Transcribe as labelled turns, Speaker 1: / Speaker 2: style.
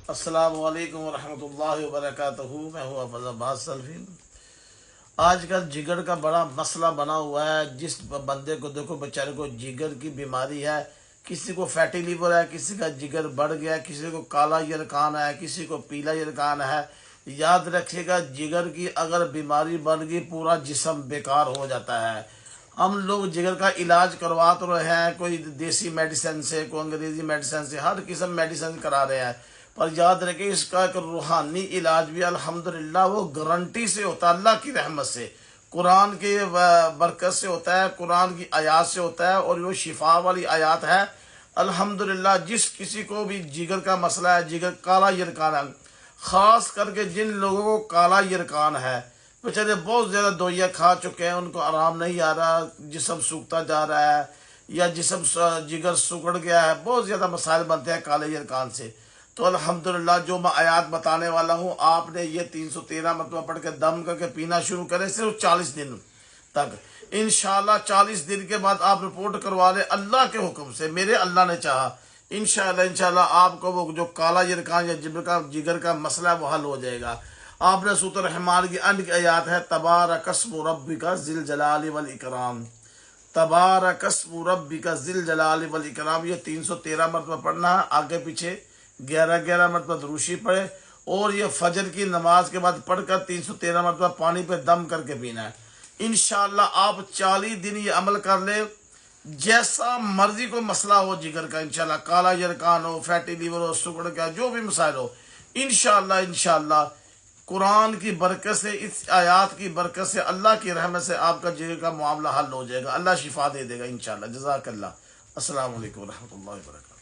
Speaker 1: السلام علیکم ورحمۃ اللہ وبرکاتہ۔ میں ہوں حافظ عباس سلفی۔ آج کل جگر کا بڑا مسئلہ بنا ہوا ہے۔ جس بندے کو دیکھو بیچارے کو جگر کی بیماری ہے، کسی کو فیٹی لیور ہے، کسی کا جگر بڑھ گیا ہے، کسی کو کالا یرقان ہے، کسی کو پیلا یرقان ہے۔ یاد رکھیے گا، جگر کی اگر بیماری بڑھ گئی پورا جسم بیکار ہو جاتا ہے۔ ہم لوگ جگر کا علاج کروا تو رہے ہیں، کوئی دیسی میڈیسن سے، کوئی انگریزی میڈیسن سے، ہر قسم میڈیسن کرا رہے ہیں، پر یاد رکھیں اس کا ایک روحانی علاج بھی الحمدللہ وہ گارنٹی سے ہوتا ہے، اللہ کی رحمت سے، قرآن کے برکت سے ہوتا ہے، قرآن کی آیات سے ہوتا ہے، اور وہ شفا والی آیات ہے الحمدللہ۔ جس کسی کو بھی جگر کا مسئلہ ہے، جگر کالا یرقان ہے، خاص کر کے جن لوگوں کو کالا یرقان ہے، بیچارے بہت زیادہ دوائیاں کھا چکے ہیں، ان کو آرام نہیں آ رہا، جسم سوکھتا جا رہا ہے، یا جسم جگر سکڑ گیا ہے، بہت زیادہ مسائل بنتے ہیں کالے یرقان سے۔ تو الحمدللہ جو میں آیات بتانے والا ہوں، آپ نے یہ 313 مرتبہ پڑھ کے دم کر کے پینا شروع کریں، صرف 40 دن تک۔ انشاءاللہ 40 دن کے بعد آپ رپورٹ کروا لیں، اللہ کے حکم سے، میرے اللہ نے چاہا، انشاءاللہ آپ کو وہ جو کالا یرقان یا جگر کا مسئلہ ہے وہ حل ہو جائے گا۔ آپ نے سورۃ الرحمن کی انڈ کی آیات ہے، تبارک اسم ربک ذی الجلال والاکرام، تبارک اسم ربک ذی الجلال والاکرام، یہ 313 مرتبہ پڑھنا ہے، آگے پیچھے 11 مرتبہ دروشی پڑھے، اور یہ فجر کی نماز کے بعد پڑھ کر 313 مرتبہ پانی پہ دم کر کے پینا ہے۔ انشاءاللہ آپ 40 دن یہ عمل کر لیں، جیسا مرضی کو مسئلہ ہو جگر کا، انشاءاللہ کالا یرقان ہو، فیٹی لیور ہو، سکڑ کا جو بھی مسائل ہو، انشاءاللہ قرآن کی برکت سے، اس آیات کی برکت سے، اللہ کی رحمت سے آپ کا جگر کا معاملہ حل ہو جائے گا، اللہ شفا دے دے گا انشاءاللہ۔ جزاک اللہ۔ السلام علیکم ورحمۃ اللہ وبرکاتہ۔